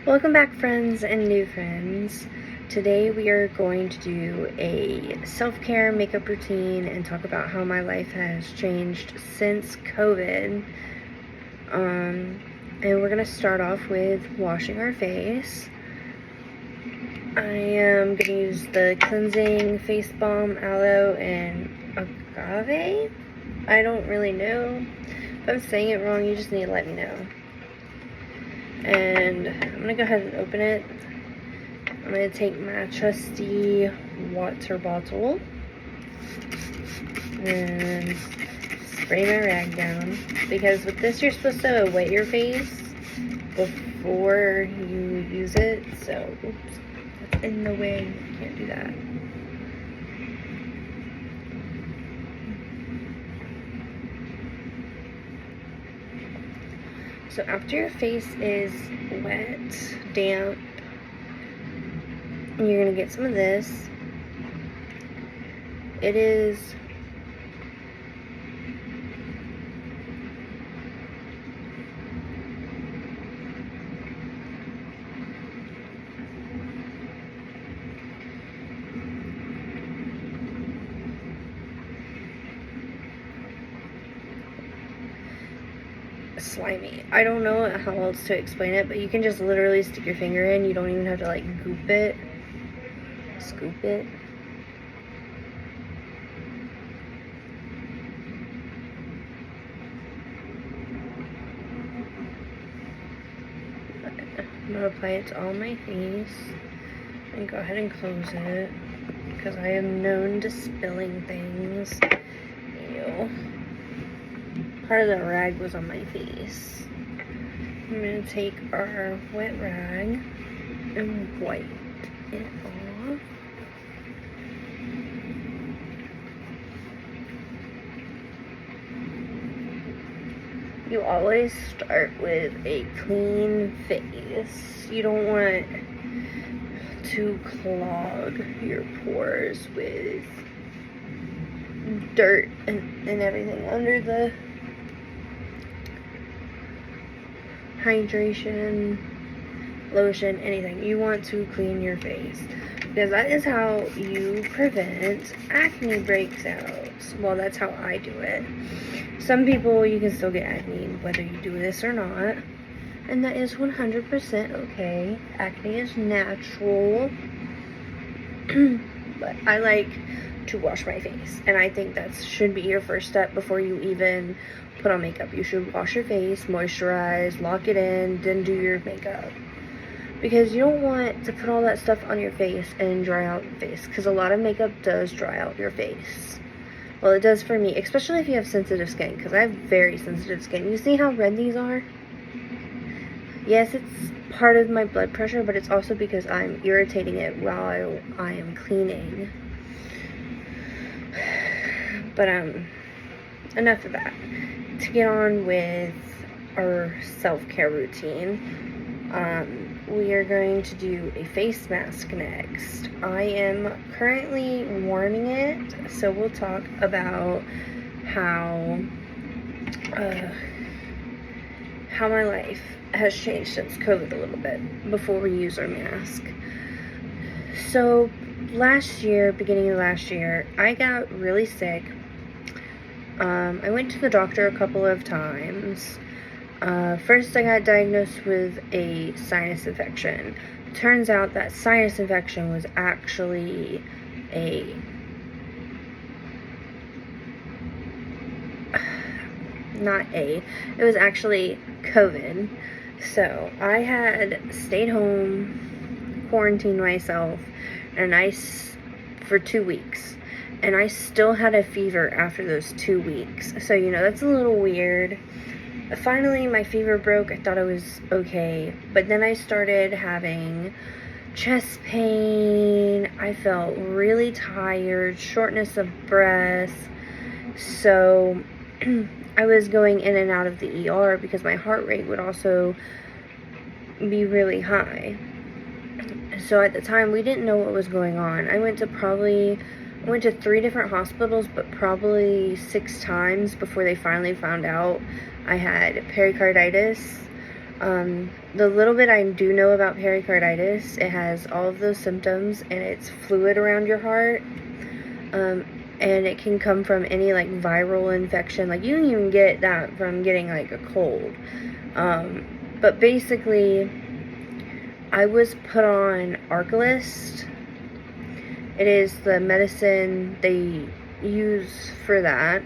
Welcome back, friends and new friends. Today we are going to do a self-care makeup routine and talk about how my life has changed since COVID. And we're going to start off with washing our face. I am going to use the cleansing face balm, aloe, and agave. I don't really know. If I'm saying it wrong, you just need to let me know. And I'm going to go ahead and open it. I'm going to take my trusty water bottle and spray my rag down. Because with this, you're supposed to wet your face before you use it. So, oops, that's in the way. You can't do that. So after your face is wet, damp, you're going to get some of this. It is slimy. I don't know how else to explain it, but you can just literally stick your finger in. You don't even have to like goop it, scoop it. I'm gonna apply it to all my face and go ahead and close it because I am known to spilling things. Ew. Part of the rag was on my face. I'm going to take our wet rag and wipe it off. You always start with a clean face. You don't want to clog your pores with dirt and everything under the hydration, lotion, anything. You want to clean your face because that is how you prevent acne breakouts. Well, that's how I do it. Some people, you can still get acne whether you do this or not, and that is 100% okay. Acne is natural. But I like to wash my face, and I think that should be your first step before you even put on makeup. You should wash your face, moisturize, lock it in, then do your makeup, because you don't want to put all that stuff on your face and dry out your face, because a lot of makeup does dry out your face. Well, it does for me, especially if you have sensitive skin, because I have very sensitive skin. You see how red these are? Yes, it's part of my blood pressure, but it's also because I'm irritating it while I am cleaning. But enough of that. To get on with our self-care routine, we are going to do a face mask next. I am currently warming it, so we'll talk about how my life has changed since COVID a little bit before we use our mask. So beginning of last year, I got really sick. I went to the doctor a couple of times. First, I got diagnosed with a sinus infection. Turns out that sinus infection was actually it was actually COVID. So I had stayed home, quarantined myself, for 2 weeks. And I still had a fever after those 2 weeks. So, that's a little weird. Finally, my fever broke. I thought I was okay. But then I started having chest pain. I felt really tired, shortness of breath. So I was going in and out of the ER because my heart rate would also be really high. So at the time, we didn't know what was going on. I went to 3 different hospitals, but probably 6 times before they finally found out I had pericarditis. The little bit I do know about pericarditis, it has all of those symptoms, and it's fluid around your heart. And it can come from any, like, viral infection. Like, you can even get that from getting, like, a cold. But basically, I was put on Arcalyst. It is the medicine they use for that.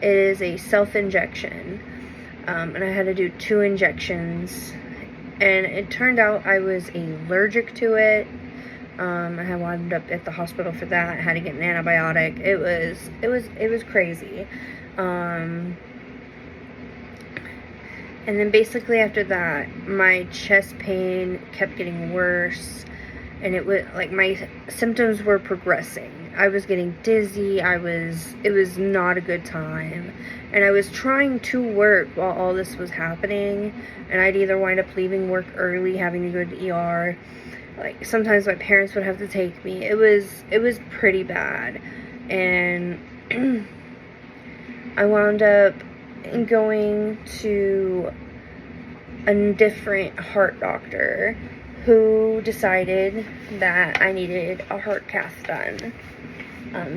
It is a self-injection. And I had to do 2 injections. And it turned out I was allergic to it. I had wound up at the hospital for that. I had to get an antibiotic. It was crazy. And then basically after that, my chest pain kept getting worse, and it was like my symptoms were progressing. I was getting dizzy. It was not a good time. And I was trying to work while all this was happening, and I'd either wind up leaving work early, having to go to the ER. Like, sometimes my parents would have to take me. It was pretty bad. And I wound up going to a different heart doctor who decided that I needed a heart cath done.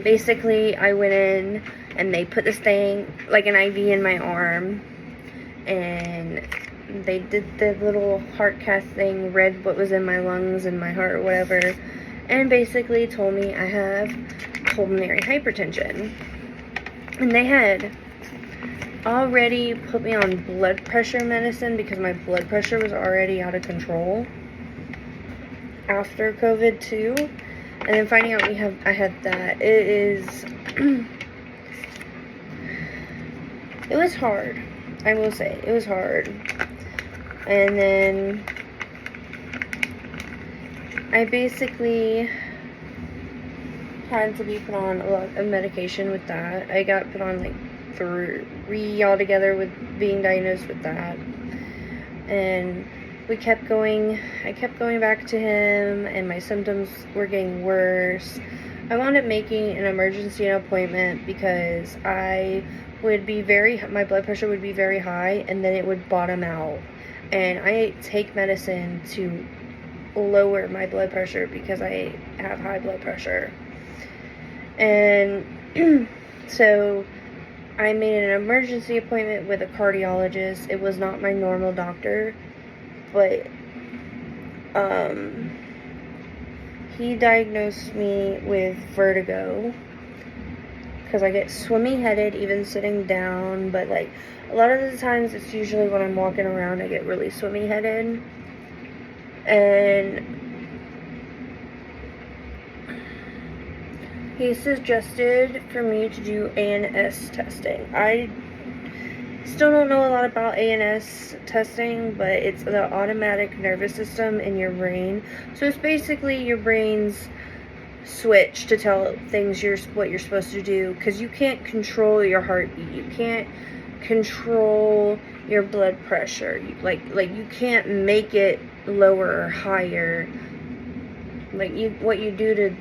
Basically, I went in and they put this thing, like an IV in my arm, and they did the little heart cath thing, read what was in my lungs and my heart or whatever, and basically told me I have pulmonary hypertension. And they had already put me on blood pressure medicine because my blood pressure was already out of control after COVID too. And then finding out I had that, it was hard. I will say, it was hard. And then I basically had to be put on a lot of medication with that. I got put on like 3 altogether with being diagnosed with that. And I kept going back to him, and my symptoms were getting worse. I wound up making an emergency appointment because my blood pressure would be very high, and then it would bottom out. And I take medicine to lower my blood pressure because I have high blood pressure. And so I made an emergency appointment with a cardiologist. It was not my normal doctor, but he diagnosed me with vertigo because I get swimmy headed even sitting down, but like a lot of the times it's usually when I'm walking around I get really swimmy headed. And he suggested for me to do ANS testing. I still don't know a lot about ANS testing, but it's the automatic nervous system in your brain. So it's basically your brain's switch to tell things what you're supposed to do, because you can't control your heartbeat. You can't control your blood pressure. Like you can't make it lower or higher. What you do to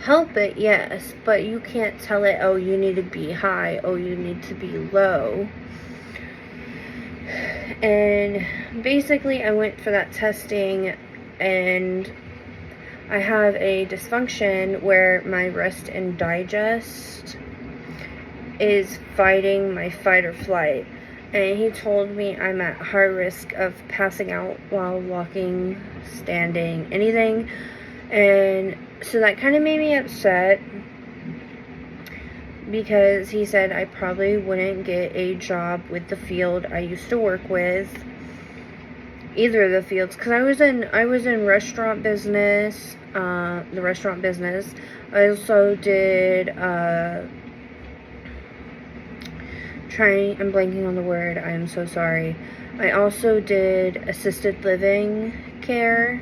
help it, yes, but you can't tell it, oh, you need to be high, oh, you need to be low. And basically I went for that testing, and I have a dysfunction where my rest and digest is fighting my fight or flight. And he told me I'm at high risk of passing out while walking, standing, anything. And so that kind of made me upset, because he said I probably wouldn't get a job with the field I used to work with, either of the fields, because I was in restaurant business, the restaurant business. I also did I'm blanking on the word, I am so sorry. I also did assisted living care.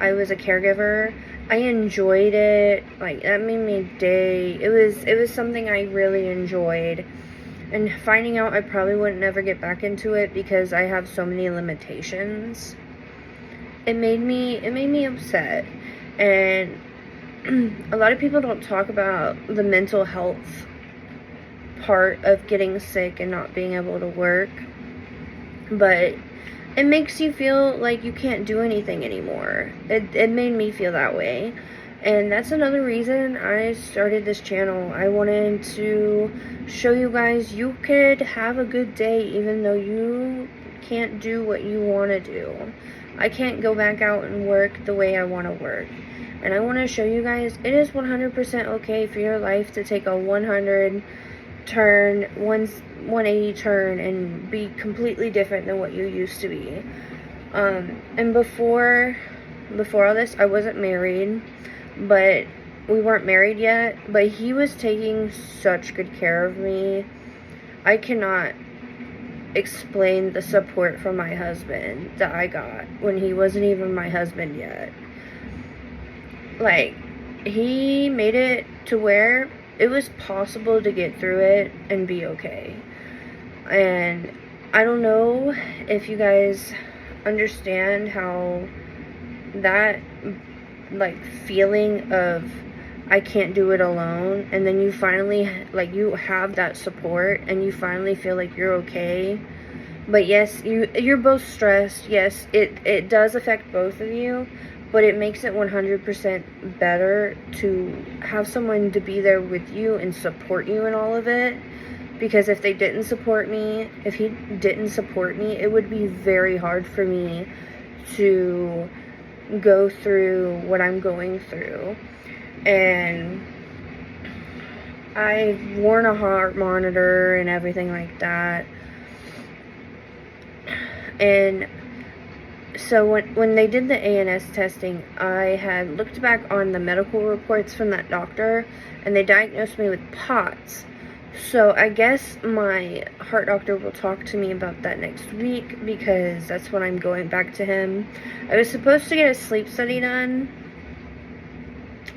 I was a caregiver. I enjoyed it. Like, that made me day. It was something I really enjoyed. And finding out I probably wouldn't never get back into it because I have so many limitations, it made me upset. And a lot of people don't talk about the mental health part of getting sick and not being able to work, but it makes you feel like you can't do anything anymore. It made me feel that way. And that's another reason I started this channel. I wanted to show you guys you could have a good day even though you can't do what you want to do. I can't go back out and work the way I want to work. And I want to show you guys it is 100% okay for your life to take a 100 turn, 180 turn and be completely different than what you used to be. And before all this, I wasn't married, but we weren't married yet, but he was taking such good care of me. I cannot explain the support from my husband that I got when he wasn't even my husband yet. Like, he made it to where it was possible to get through it and be okay. And I don't know if you guys understand how that, like, feeling of I can't do it alone, and then you finally, like, you have that support and you finally feel like you're okay. But yes, you're both stressed. Yes, it does affect both of you, but it makes it 100% better to have someone to be there with you and support you in all of it. Because if he didn't support me, it would be very hard for me to go through what I'm going through. And I've worn a heart monitor and everything like that. And so when they did the ANS testing, I had looked back on the medical reports from that doctor, and they diagnosed me with POTS. So I guess my heart doctor will talk to me about that next week, because that's when I'm going back to him. I was supposed to get a sleep study done.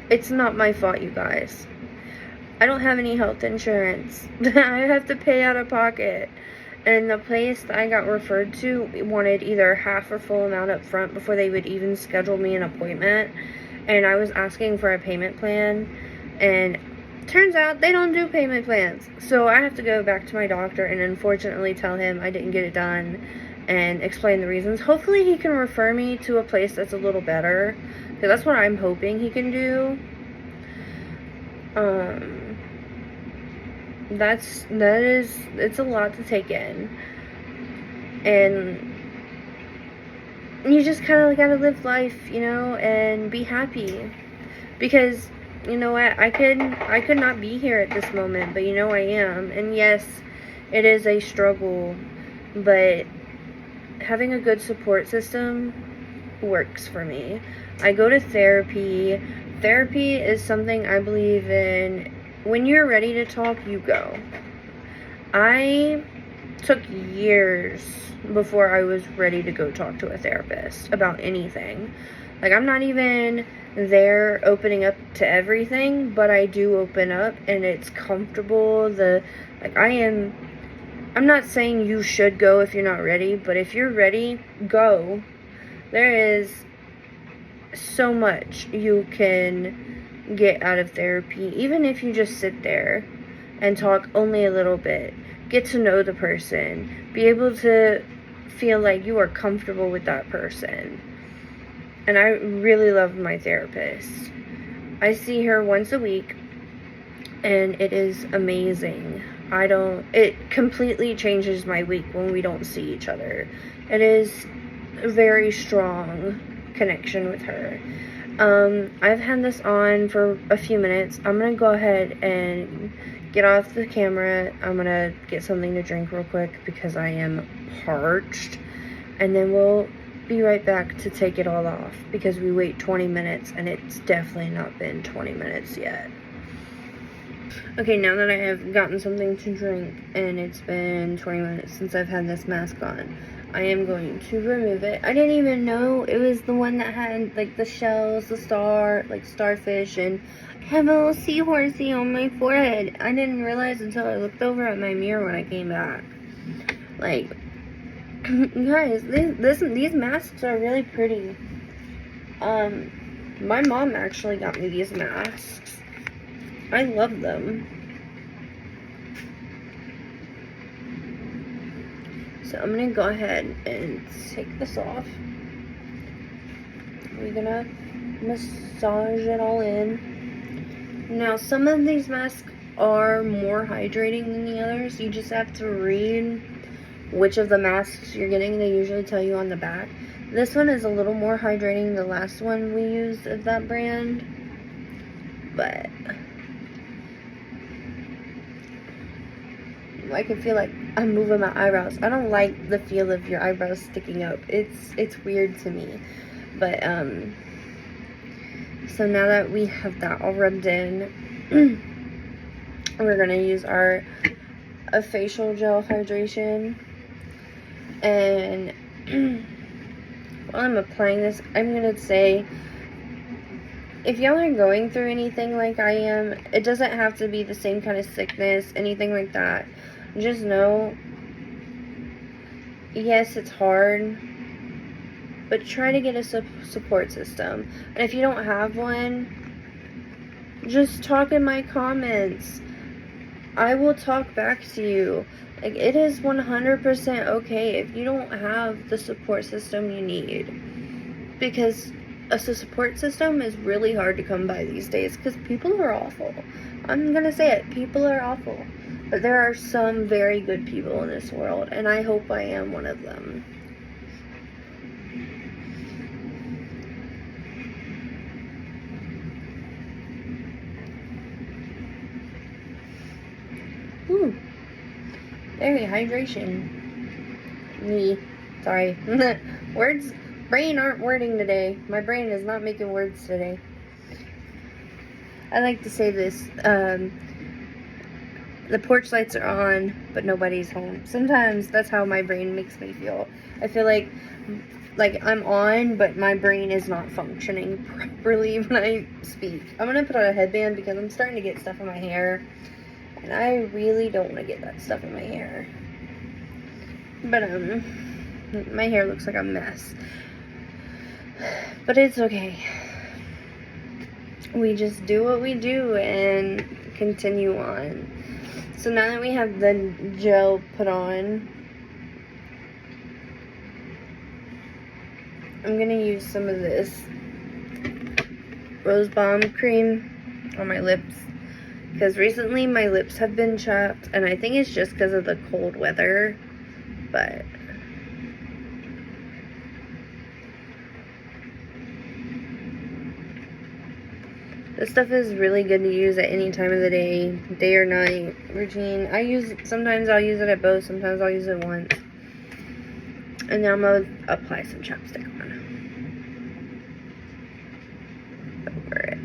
It's not my fault, you guys. I don't have any health insurance. I have to pay out of pocket. And the place that I got referred to wanted either half or full amount up front before they would even schedule me an appointment. And I was asking for a payment plan, and turns out they don't do payment plans. So I have to go back to my doctor and unfortunately tell him I didn't get it done and explain the reasons. Hopefully he can refer me to a place that's a little better, because that's what I'm hoping he can do. It's a lot to take in, and you just kind of gotta live life, you know, and be happy, because you know what, I could not be here at this moment, but you know I am. And yes, it is a struggle, but having a good support system works for me. I go to therapy. Therapy is something I believe in. When you're ready to talk, you go. I took years before I was ready to go talk to a therapist about anything. Like, I'm not even there opening up to everything, but I do open up, and it's comfortable. I'm not saying you should go if you're not ready, but if you're ready, go. There is so much you can get out of therapy, even if you just sit there and talk only a little bit. Get to know the person. Be able to feel like you are comfortable with that person. And I really love my therapist. I see her once a week, and it is amazing. It completely changes my week when we don't see each other. It is a very strong connection with her. I've had this on for a few minutes. I'm gonna go ahead and get off the camera. I'm gonna get something to drink real quick because I am parched, and then we'll be right back to take it all off, because we wait 20 minutes and it's definitely not been 20 minutes yet. Okay, now that I have gotten something to drink and it's been 20 minutes since I've had this mask on, I am going to remove it. I didn't even know it was the one that had, like, the shells, the starfish, and I have a little seahorsey on my forehead. I didn't realize until I looked over at my mirror when I came back. Like, guys, these masks are really pretty. My mom actually got me these masks. I love them. So I'm gonna go ahead and take this off. We're gonna massage it all in. Now, some of these masks are more hydrating than the others. You just have to read which of the masks you're getting. They usually tell you on the back. This one is a little more hydrating than the last one we used of that brand, but I can feel like I'm moving my eyebrows. I don't like the feel of your eyebrows sticking up. It's weird to me. But so now that we have that all rubbed in, we're gonna use our facial gel hydration. And while I'm applying this, I'm gonna say, if y'all are going through anything like I am, it doesn't have to be the same kind of sickness, anything like that. Just know, yes, it's hard, but try to get a support system. And if you don't have one, just talk in my comments. I will talk back to you. Like, it is 100% okay if you don't have the support system you need. Because a support system is really hard to come by these days because people are awful. I'm gonna say it, people are awful. But there are some very good people in this world, and I hope I am one of them. Ooh, very hydration. Sorry. Brain aren't wording today. My brain is not making words today. I like to say this, the porch lights are on, but nobody's home. Sometimes that's how my brain makes me feel. I feel like I'm on, but my brain is not functioning properly when I speak. I'm gonna put on a headband because I'm starting to get stuff in my hair, and I really don't want to get that stuff in my hair. But my hair looks like a mess. But it's okay. We just do what we do and continue on. So now that we have the gel put on, I'm going to use some of this Rose Balm cream on my lips. Because recently my lips have been chapped, and I think it's just because of the cold weather. But this stuff is really good to use at any time of the day or night routine. Sometimes I'll use it at both, sometimes I'll use it once. And now I'm going to apply some chapstick on over it.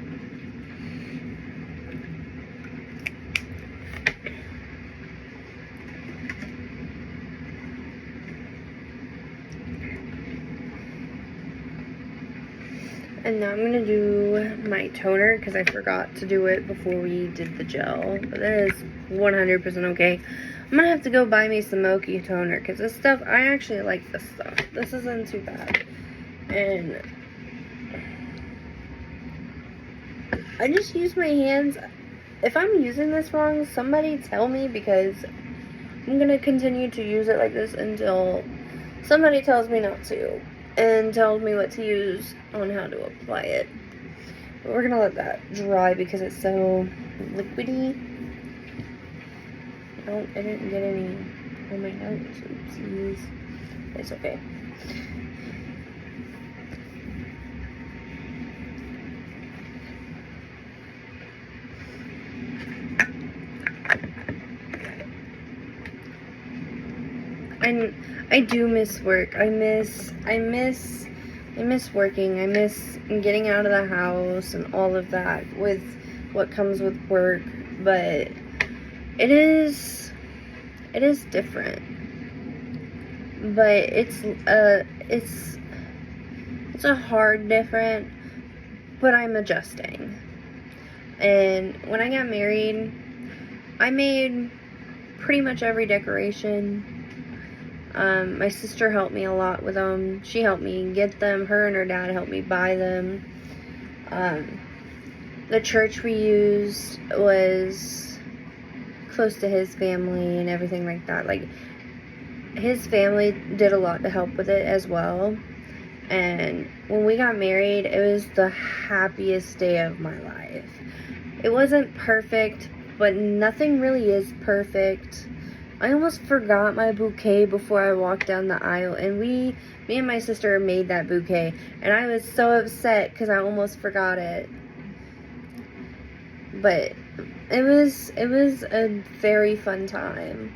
And now I'm going to do my toner because I forgot to do it before we did the gel. But that is 100% okay. I'm going to have to go buy me some Mochi toner because this stuff, I actually like this stuff. This isn't too bad. And I just use my hands. If I'm using this wrong, somebody tell me, because I'm going to continue to use it like this until somebody tells me not to. And tells me what to use on how to apply it. But we're gonna let that dry because it's so liquidy. I didn't get any on my notes. Oopsies. It's okay. I do miss work. I miss working. I miss getting out of the house and all of that with what comes with work. But it is different. But it's a hard different, but I'm adjusting. And when I got married, I made pretty much every decoration. My sister helped me a lot with them. She helped me get them. Her and her dad helped me buy them. The church we used was close to his family and everything like that. Like, his family did a lot to help with it as well. And when we got married, it was the happiest day of my life. It wasn't perfect, but nothing really is perfect. I almost forgot my bouquet before I walked down the aisle, and me and my sister made that bouquet, and I was so upset because I almost forgot it. But it was a very fun time,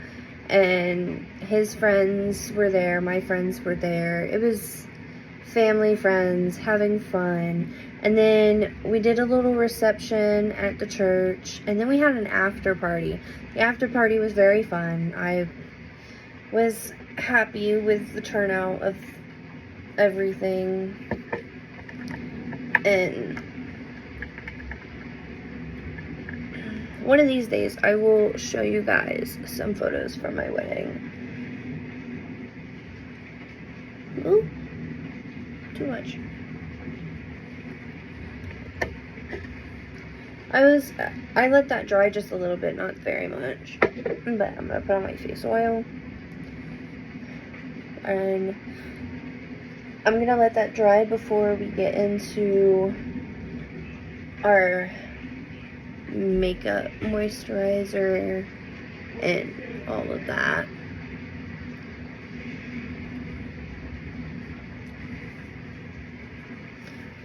and his friends were there, my friends were there. It was family, friends, having fun. And then we did a little reception at the church, and then we had an after party. The after party was very fun. I was happy with the turnout of everything. And one of these days I will show you guys some photos from my wedding. Ooh, too much. I let that dry just a little bit, not very much. But I'm gonna put on my face oil. And I'm gonna let that dry before we get into our makeup moisturizer and all of that.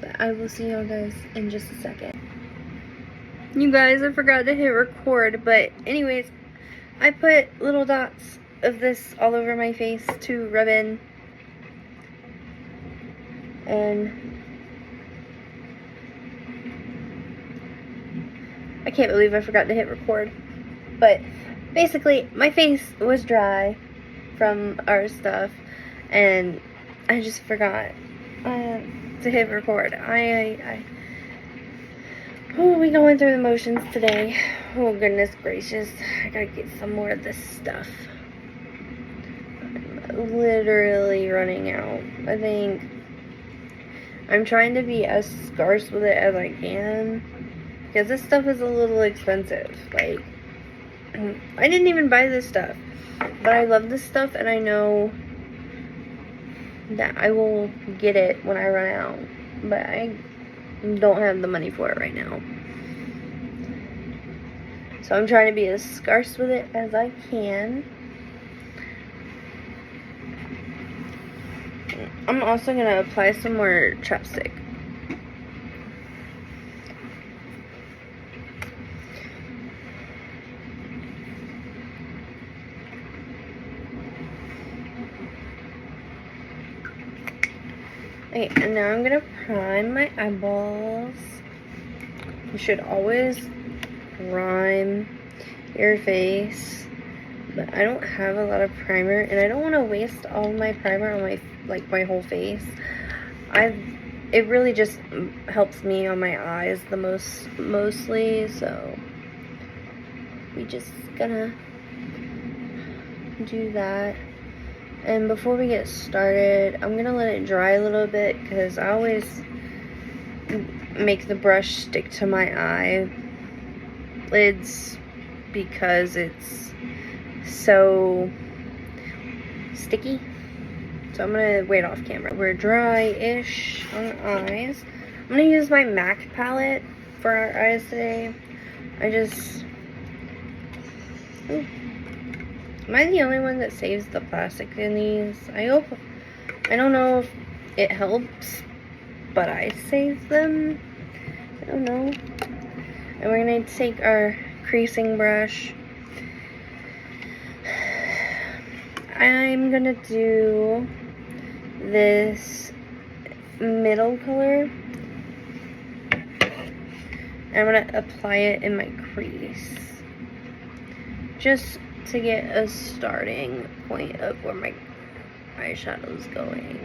But I will see y'all guys in just a second. You guys, I forgot to hit record, but anyways, I put little dots of this all over my face to rub in. And I can't believe I forgot to hit record. But basically, my face was dry from our stuff, and I just forgot to hit record. We going through the motions today. Oh, goodness gracious. I gotta get some more of this stuff. I'm literally running out. I think I'm trying to be as scarce with it as I can, because this stuff is a little expensive. Like, I didn't even buy this stuff, but I love this stuff, and I know that I will get it when I run out. But I don't have the money for it right now. So I'm trying to be as scarce with it as I can. I'm also going to apply some more chapstick. Okay, and now I'm going to prime my eyeballs. You should always prime your face, but I don't have a lot of primer, and I don't want to waste all my primer on my whole face. It really just helps me on my eyes the mostly, so we just gonna do that. And before we get started, I'm gonna let it dry a little bit, because I always make the brush stick to my eyelids because it's so sticky. So I'm gonna wait off camera. We're dry-ish on the eyes. I'm gonna use my MAC palette for our eyes today. Ooh. Am I the only one that saves the plastic in these? I don't know if it helps, but I save them. I don't know. And we're gonna take our creasing brush. I'm gonna do this middle color. I'm gonna apply it in my crease, just to get a starting point of where my eyeshadow is going.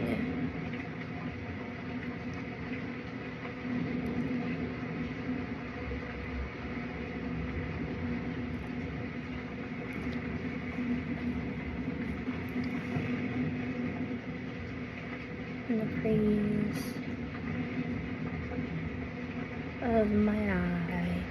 In the crease of my eye.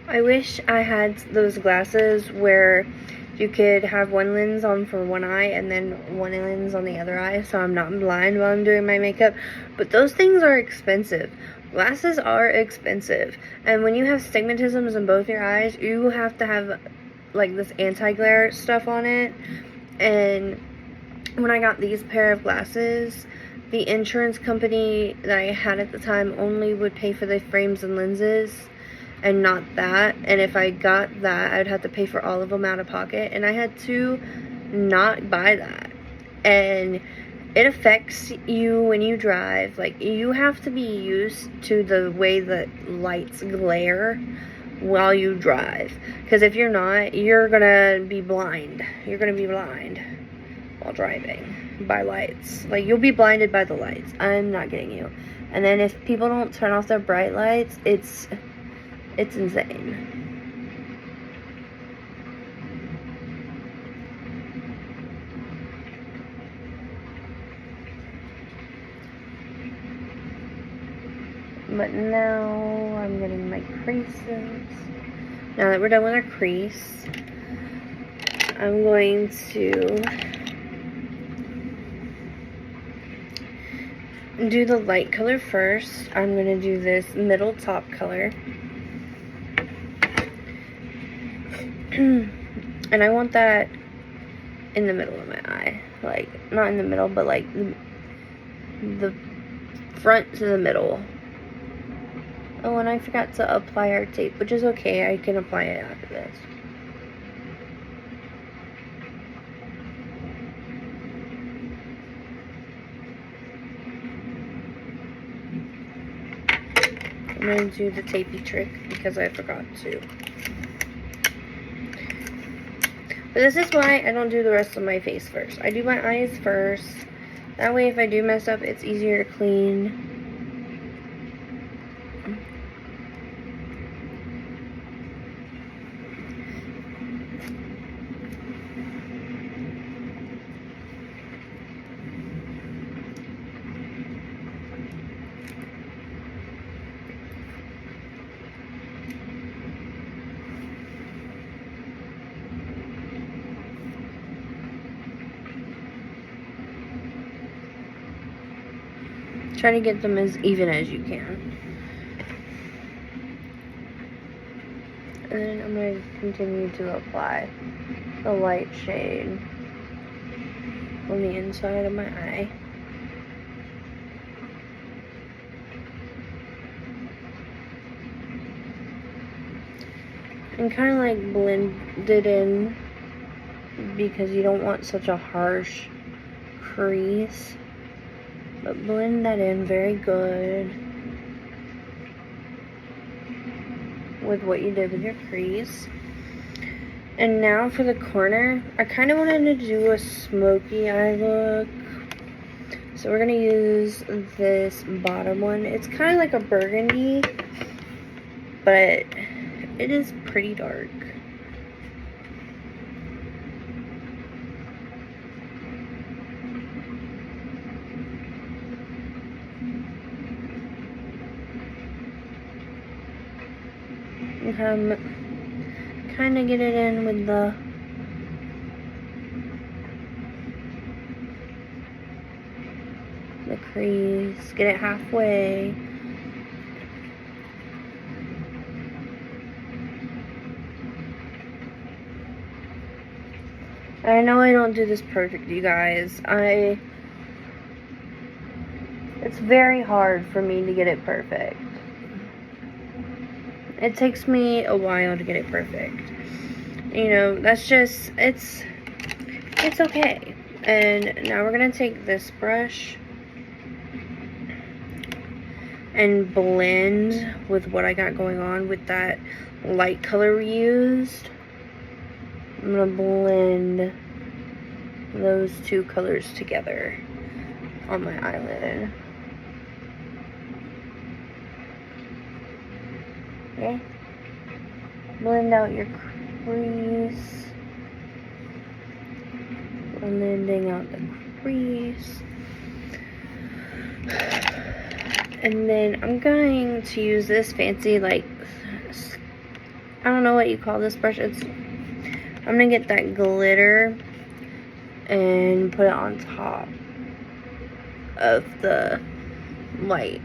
I wish I had those glasses where you could have one lens on for one eye and then one lens on the other eye, so I'm not blind while I'm doing my makeup. But those things are expensive. Glasses are expensive. And when you have stigmatisms in both your eyes, you have to have like this anti-glare stuff on it. And when I got these pair of glasses, the insurance company that I had at the time only would pay for the frames and lenses and not that. And if I got that, I'd have to pay for all of them out of pocket, and I had to not buy that. And it affects you when you drive. Like, you have to be used to the way that lights glare while you drive, because if you're not, you're gonna be blind. You're gonna be blind while driving by lights. Like, you'll be blinded by the lights. I'm not kidding you. And then if people don't turn off their bright lights, it's insane. But now I'm getting my creases. Now that we're done with our crease, I'm going to do the light color first. I'm going to do this middle top color. And I want that in the middle of my eye. Like, not in the middle, but like the front to the middle. Oh, and I forgot to apply our tape, which is okay. I can apply it after this. I'm going to do the tapey trick because I forgot to. But this is why I don't do the rest of my face first. I do my eyes first. That way if I do mess up, it's easier to clean. Try to get them as even as you can. And then I'm going to continue to apply the light shade on the inside of my eye. And kind of like blend it in because you don't want such a harsh crease. But blend that in very good with what you did with your crease. And now for the corner, I kind of wanted to do a smoky eye look. So we're going to use this bottom one. It's kind of like a burgundy, but it is pretty dark. Kind of get it in with the crease, get it halfway. I know I don't do this perfect, you guys. It's very hard for me to get it perfect. It takes me a while to get it perfect. You know, that's just, it's okay. And now we're going to take this brush and blend with what I got going on with that light color we used. I'm going to blend those two colors together on my eyelid. Okay, blend out your crease, blending out the crease, and then I'm going to use this fancy like I don't know what you call this brush. I'm gonna get that glitter and put it on top of the light.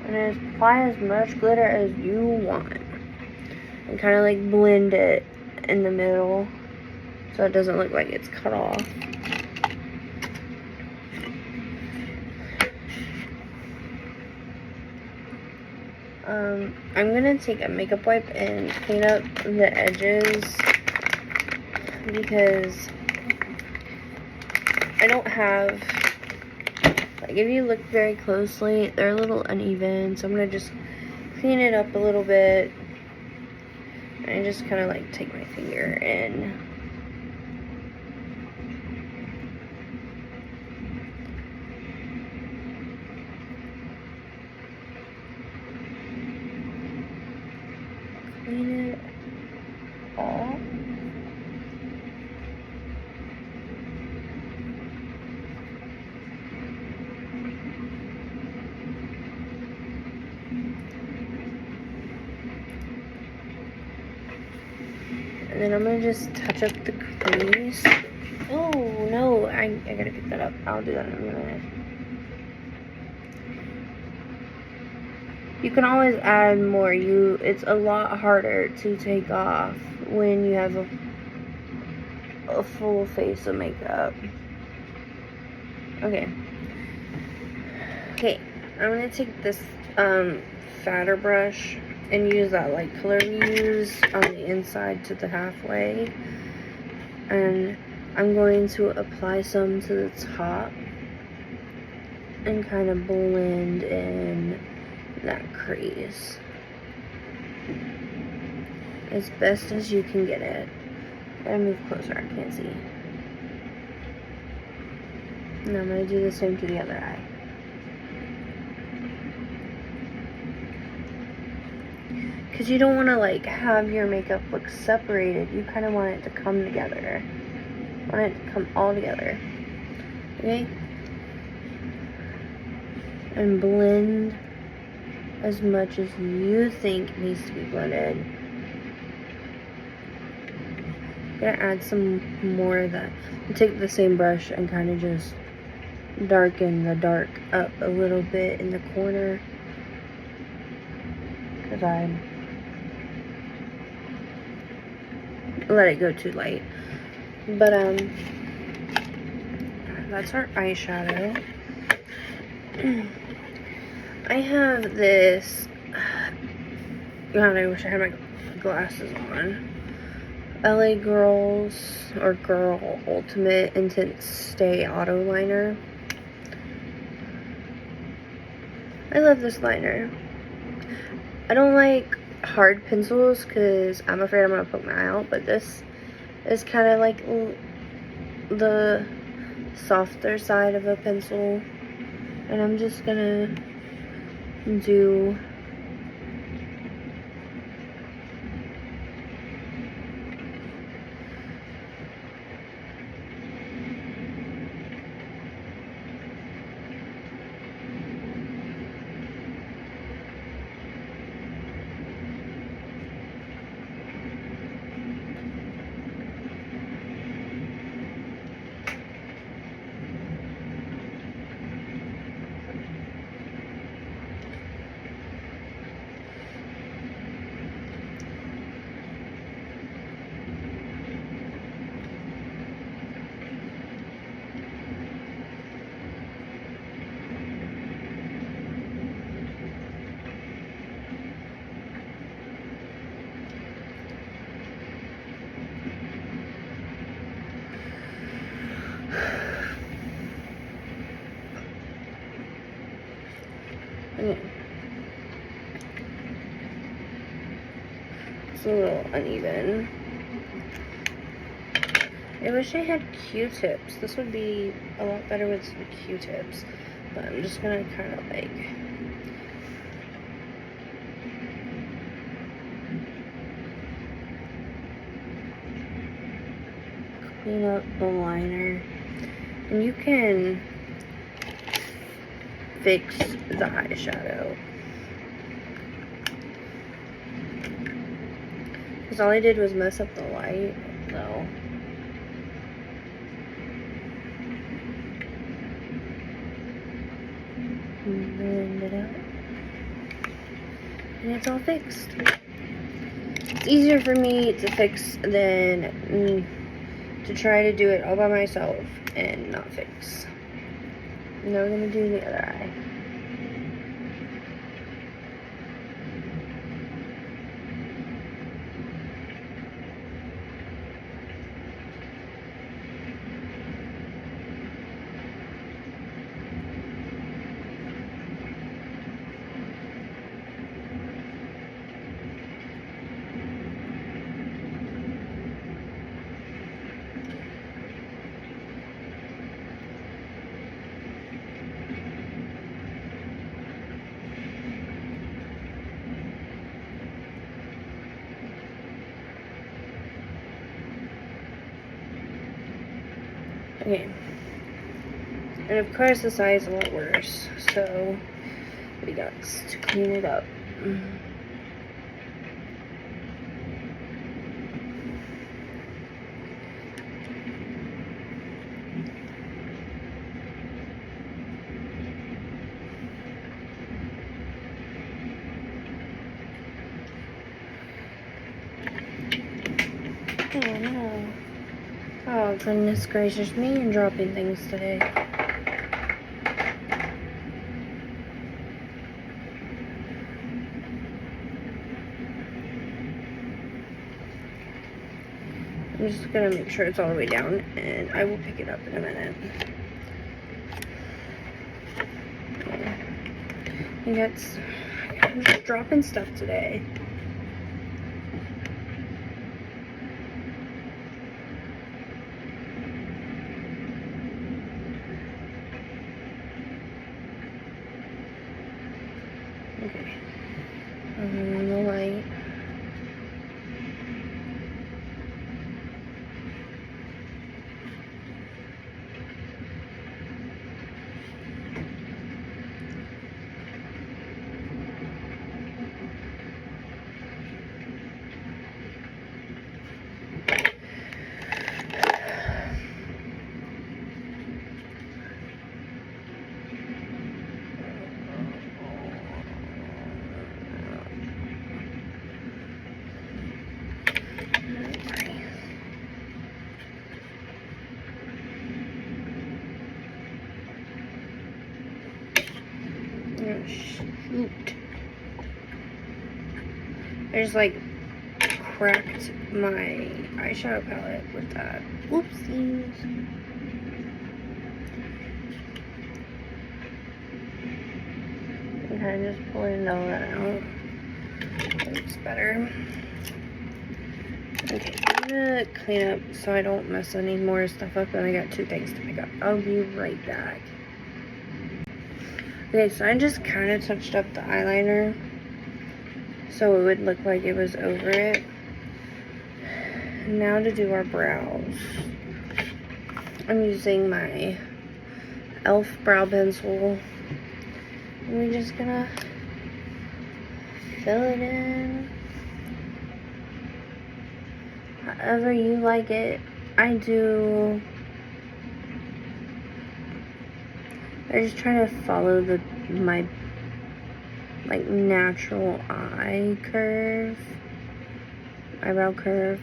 And apply as much glitter as you want. And kind of like blend it in the middle so it doesn't look like it's cut off. I'm gonna take a makeup wipe and clean up the edges because I don't have, like, if you look very closely, they're a little uneven, so I'm gonna just clean it up a little bit and just kind of like take my finger and clean it up. And then I'm gonna just touch up the crease. Oh no, I gotta pick that up. I'll do that in a minute. You can always add more. It's a lot harder to take off when you have a full face of makeup. Okay, I'm gonna take this fatter brush and use that light color we use on the inside to the halfway, and I'm going to apply some to the top and kind of blend in that crease as best as you can get it. And move closer, I can't see. And I'm gonna do the same to the other eye. Because you don't want to like have your makeup look separated. You kind of want it to come together. Want it to come all together. Okay? And blend as much as you think needs to be blended. I'm gonna add some more of that. I'll take the same brush and kind of just darken the dark up a little bit in the corner. Because I let it go too light. But that's our eyeshadow. I have this, God, I wish I had my glasses on. LA Girls or Girl Ultimate Intense Stay Auto Liner. I love this liner. I don't like hard pencils because I'm afraid I'm going to poke my eye out, but this is kind of like the softer side of a pencil. And I'm just going to do it's a little uneven. I wish I had Q-tips. This would be a lot better with some Q-tips. But I'm just gonna kind of like clean up the liner. And you can fix the eyeshadow. Because all I did was mess up the light, so. Blend it out. And it's all fixed. It's easier for me to fix than to try to do it all by myself and not fix. Now we're gonna do the other eye. Okay. And of course this eye is a lot worse, so we got to clean it up. Oh no. Oh goodness gracious me and dropping things today. I'm just gonna make sure it's all the way down and I will pick it up in a minute. I'm just dropping stuff today. Okay. The light. Oh, shoot. I just like cracked my eyeshadow palette with that. Whoopsies. I'm kind of just pulling all that out. Looks better. Okay, I'm gonna clean up so I don't mess any more stuff up, and I got 2 things to pick up. I'll be right back. Okay, so I just kind of touched up the eyeliner so it would look like it was over it. Now to do our brows. I'm using my e.l.f. brow pencil. And we're just gonna fill it in however you like it. I just try to follow my like natural eyebrow curve.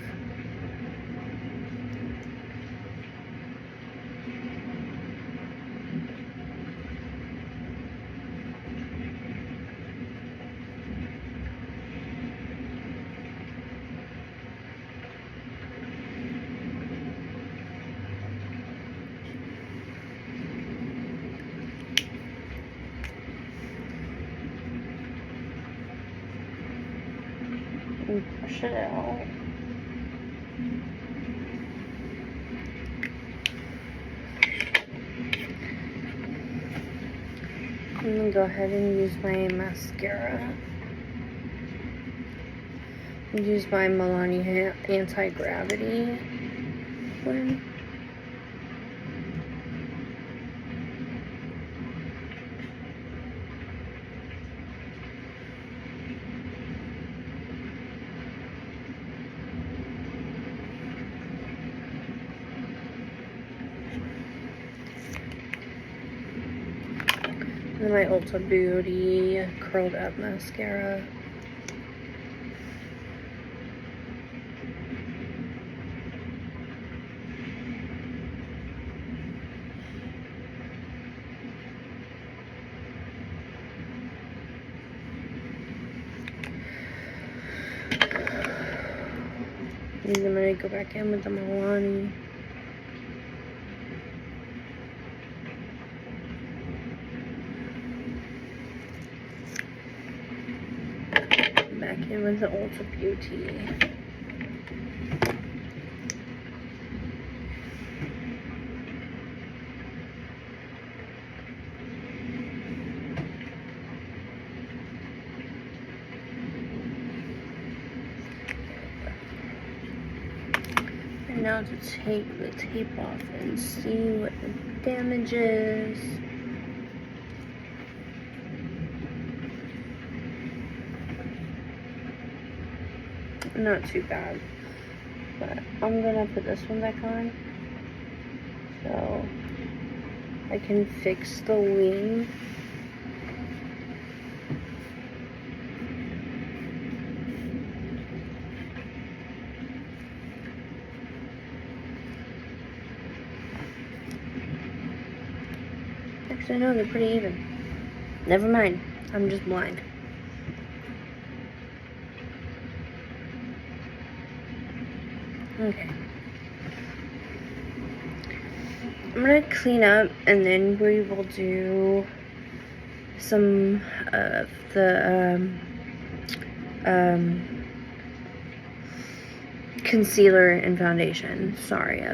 And push it out. I'm gonna go ahead and use my mascara. Use my Milani Anti-Gravity one. And then my Ulta Beauty Curled Up Mascara. And then I'm going to go back in with the Milani. Back in with the Ulta Beauty. And now to take the tape off and see what the damage is. Not too bad, but I'm gonna put this one back on so I can fix the wing. Actually, no, they're pretty even. Never mind, I'm just blind. Okay. I'm gonna clean up and then we will do some of the concealer and foundation. Sorry,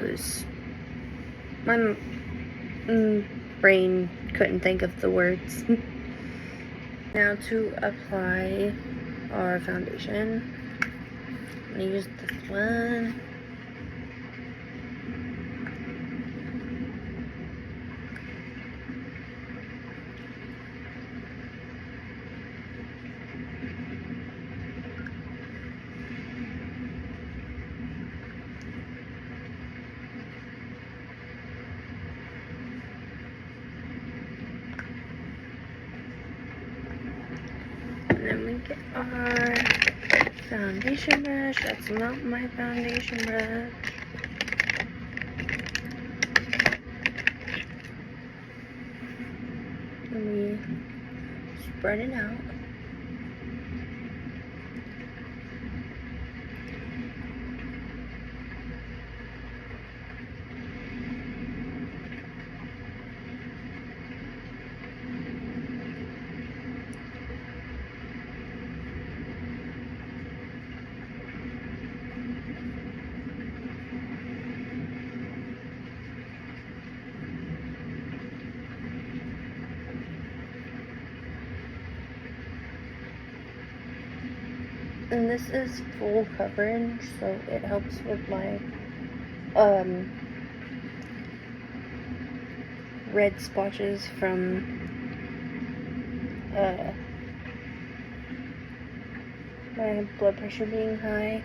my brain couldn't think of the words. Now to apply our foundation, I'm gonna use this one. And then we get our foundation brush. That's not my foundation brush. And we spread it out. And this is full coverage, so it helps with my red splotches from my blood pressure being high.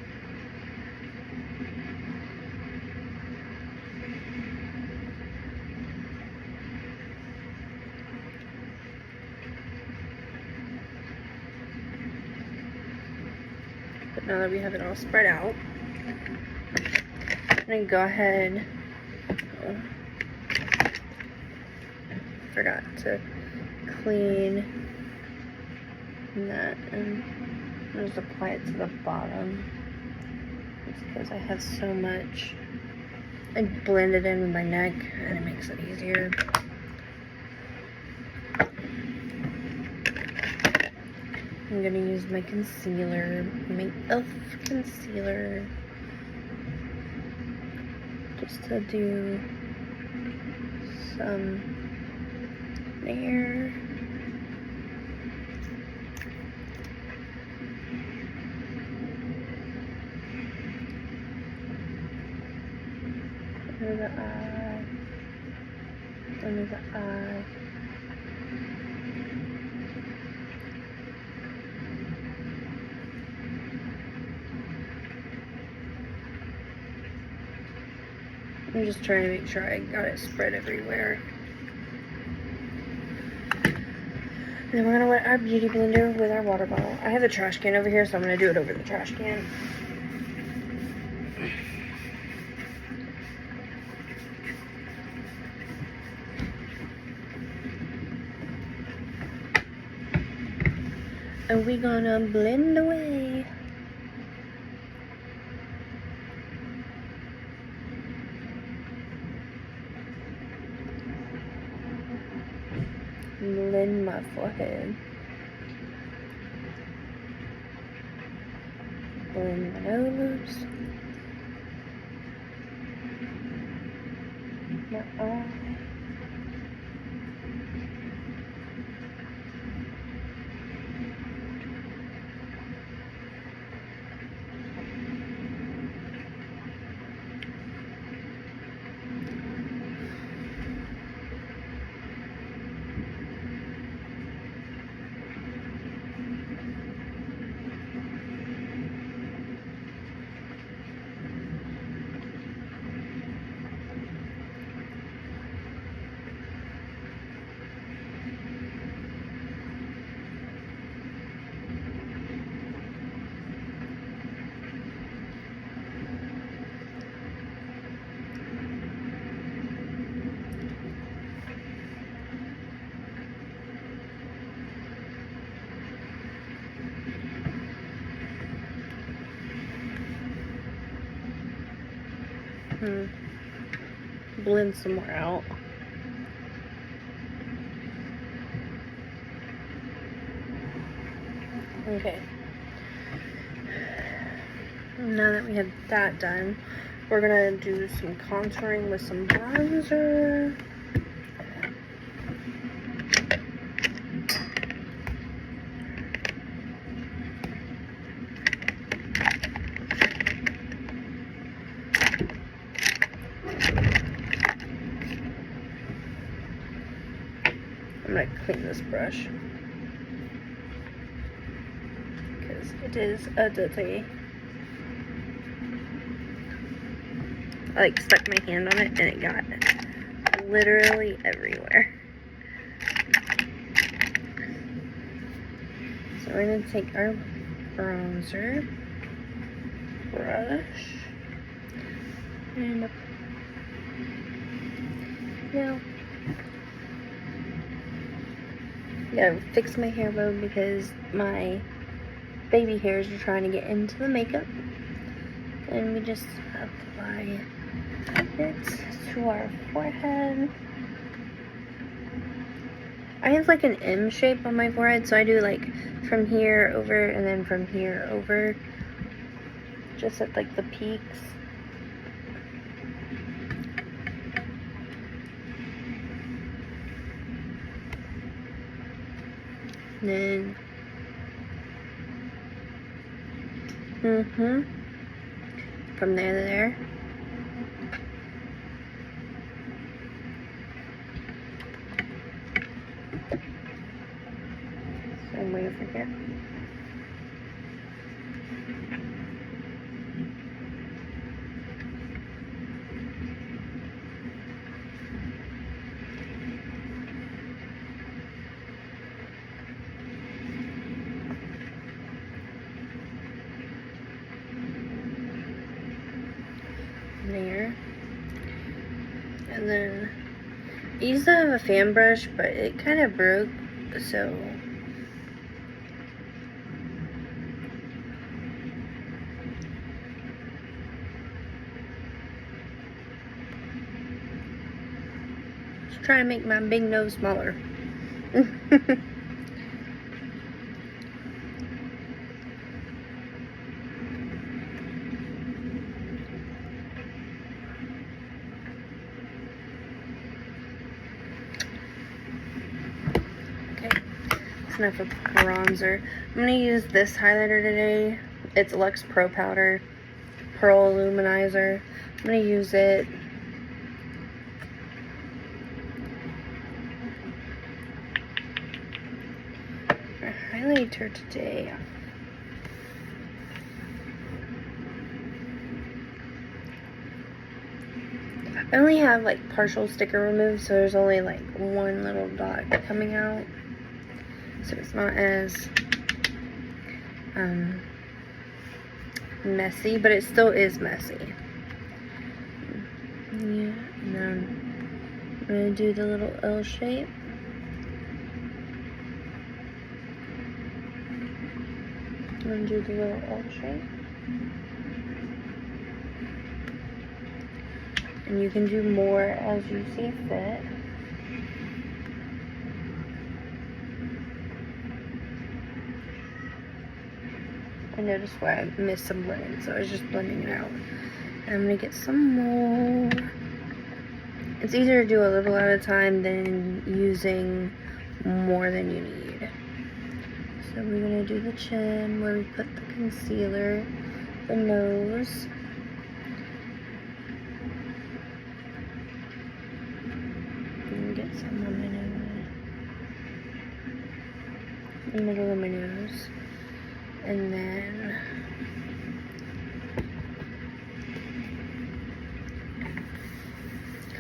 But now that we have it all spread out, I'm gonna go ahead. Forgot to clean that and just apply it to the bottom. It's because I have so much. I blend it in with my neck and it makes it easier. I'm gonna use my concealer, my e.l.f. concealer, just to do some there. Under the eye. Under the eye. I'm just trying to make sure I got it spread everywhere. Then we're gonna wet our beauty blender with our water bottle. I have the trash can over here, so I'm gonna do it over the trash can. And we gonna blend away. Blend my forehead. Blend my nose. My eye. Blend some more out. Okay. Now that we have that done, we're gonna do some contouring with some bronzer. I'm gonna clean this brush because it is a dirty. I like stuck my hand on it and it got literally everywhere. So we're gonna take our bronzer brush and now I gotta fix my hair bow because my baby hairs are trying to get into the makeup, and we just apply it to our forehead. I have like an M shape on my forehead, so I do like from here over and then from here over, just at like the peaks. And then from there to there. Same way over here. There, and then I used to have a fan brush, but it kind of broke, so just trying to make my big nose smaller. Enough of bronzer. I'm going to use this highlighter today. It's Luxe Pro Powder Pearl Luminizer. I'm going to use it highlighter today. I only have like partial sticker removed, so there's only like one little dot coming out. So it's not as messy, but it still is messy. Yeah, and then I'm gonna do the little L shape. I'm gonna do the little L shape. And you can do more as you see fit. I noticed where I missed some blending, so I was just blending it out. And I'm gonna get some more. It's easier to do a little at a time than using more than you need. So we're gonna do the chin where we put the concealer, the nose. Get some on my nose, the middle of my nose, and then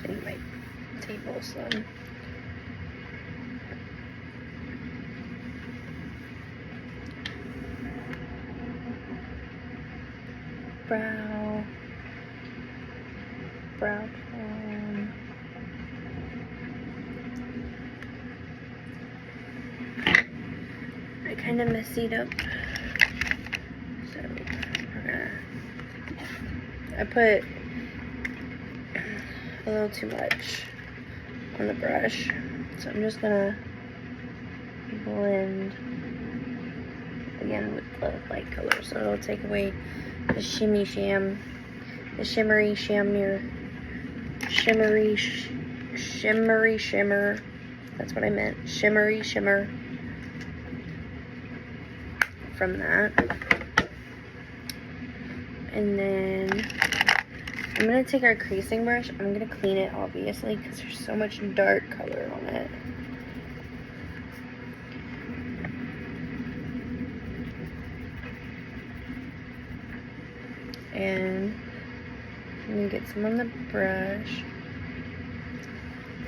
clean my table some. Brow tone. I kind of messied up, so I put a little too much on the brush, so I'm just gonna blend again with the light color, so it'll take away the shimmery shimmer. That's what I meant. Shimmery shimmer from that. And then I'm gonna take our creasing brush. I'm gonna clean it, obviously, because there's so much dark color on it. And I'm gonna get some on the brush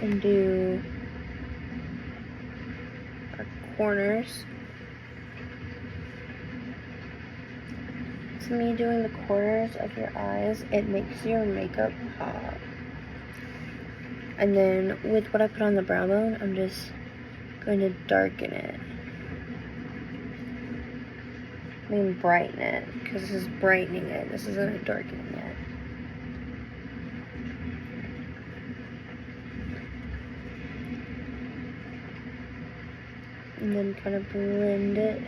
and do our corners. To me, doing the corners of your eyes, it makes your makeup pop. And then with what I put on the brow bone, I'm just going to darken it. I mean brighten it, because this is brightening it. This isn't darkening it. And then kind of blend it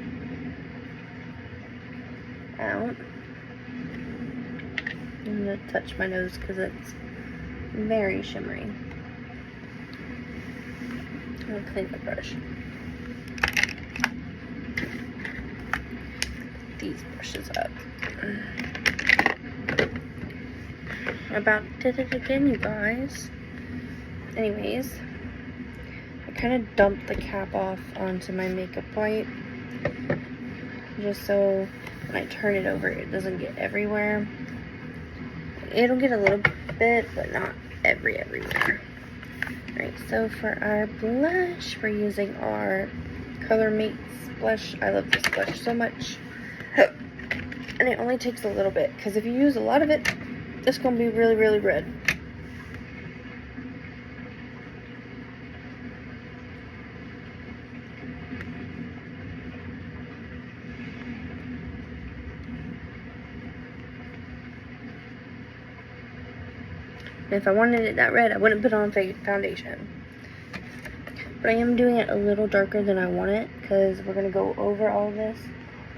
out. I'm going to touch my nose because it's very shimmery. I'll clean the brush. These brushes up. About did it again, you guys. Anyways, I kind of dumped the cap off onto my makeup wipe, just so when I turn it over, it doesn't get everywhere. It'll get a little bit, but not everywhere. Alright, so for our blush, we're using our Color Mates blush. I love this blush so much. And it only takes a little bit, because if you use a lot of it, it's going to be really, really red. And if I wanted it that red, I wouldn't put on foundation. But I am doing it a little darker than I want it, because we're going to go over all of this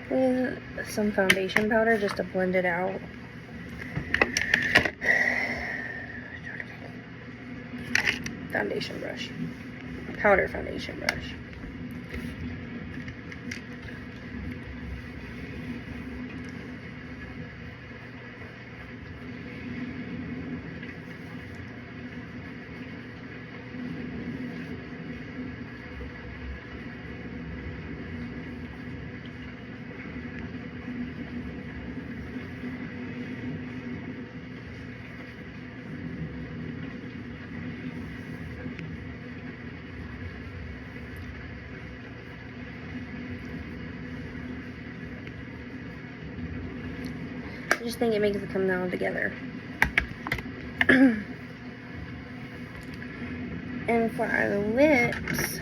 with some foundation powder just to blend it out. Foundation brush. Powder foundation brush. just think it makes it come down together. And for our lips,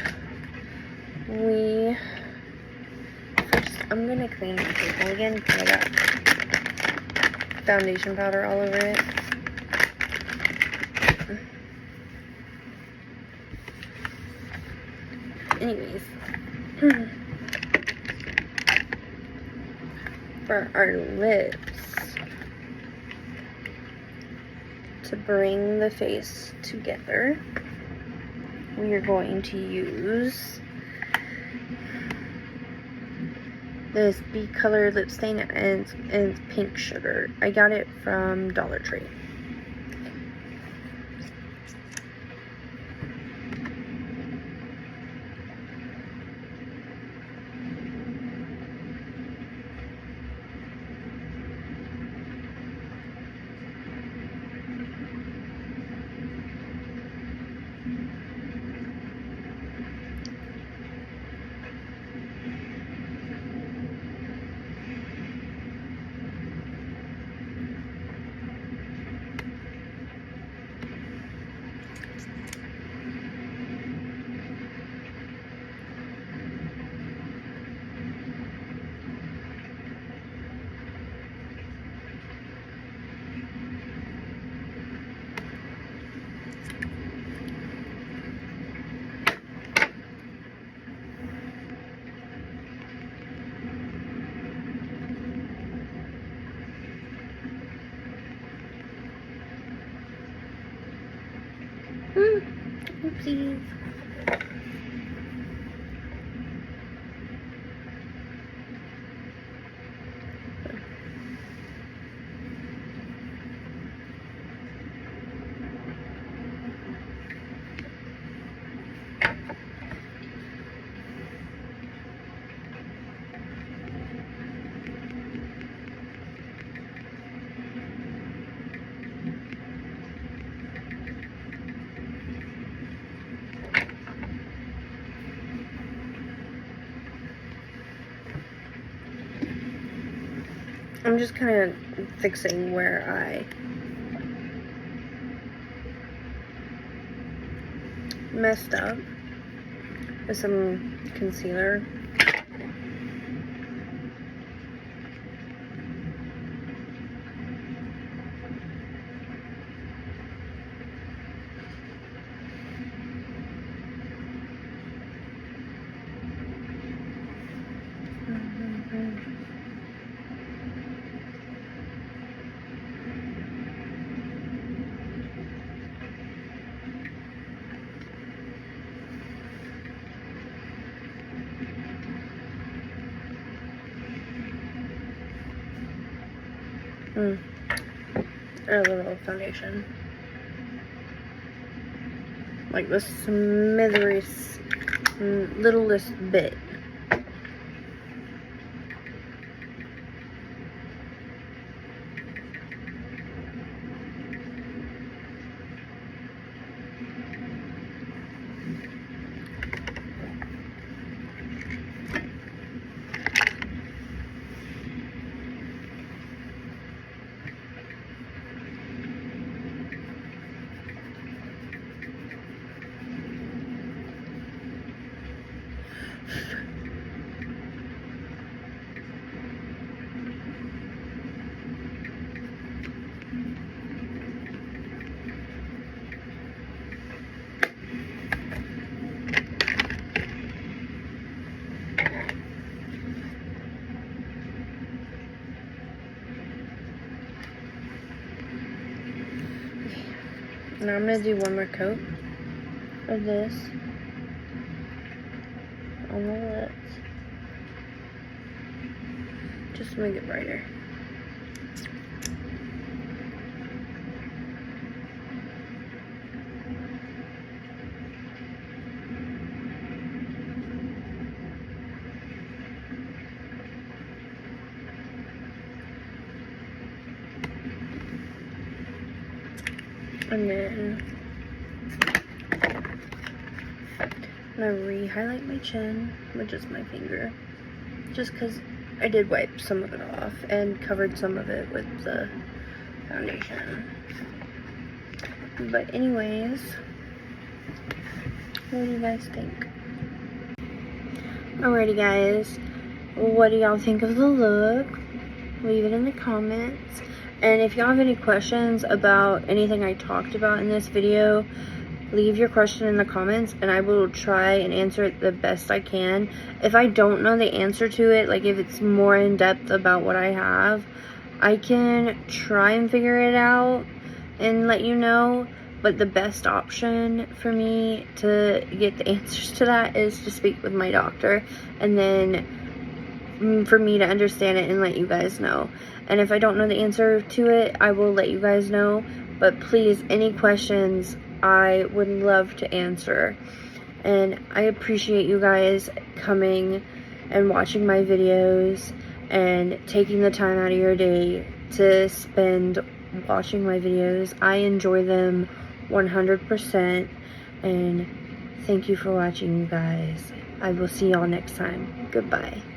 I'm gonna clean the table again because I got foundation powder all over it. Anyways, for our lips, to bring the face together, we are going to use this Be Color lip stain, and it's pink sugar. I got it from Dollar Tree. Oopsies. I'm just kind of fixing where I messed up with some concealer. A little foundation. Like the smitheries, littlest bit. Now I'm going to do one more coat of this on the lips, just to make it brighter. And then I'm going to re-highlight my chin with just my finger, just because I did wipe some of it off and covered some of it with the foundation. But anyways, what do you guys think? Alrighty guys, what do y'all think of the look? Leave it in the comments. And if y'all have any questions about anything I talked about in this video, leave your question in the comments and I will try and answer it the best I can. If I don't know the answer to it, like if it's more in depth about what I have, I can try and figure it out and let you know. But the best option for me to get the answers to that is to speak with my doctor, and then for me to understand it and let you guys know. And if I don't know the answer to it, I will let you guys know. But please, any questions, I would love to answer. And I appreciate you guys coming and watching my videos and taking the time out of your day to spend watching my videos. I enjoy them 100%. And thank you for watching, you guys. I will see y'all next time. Goodbye.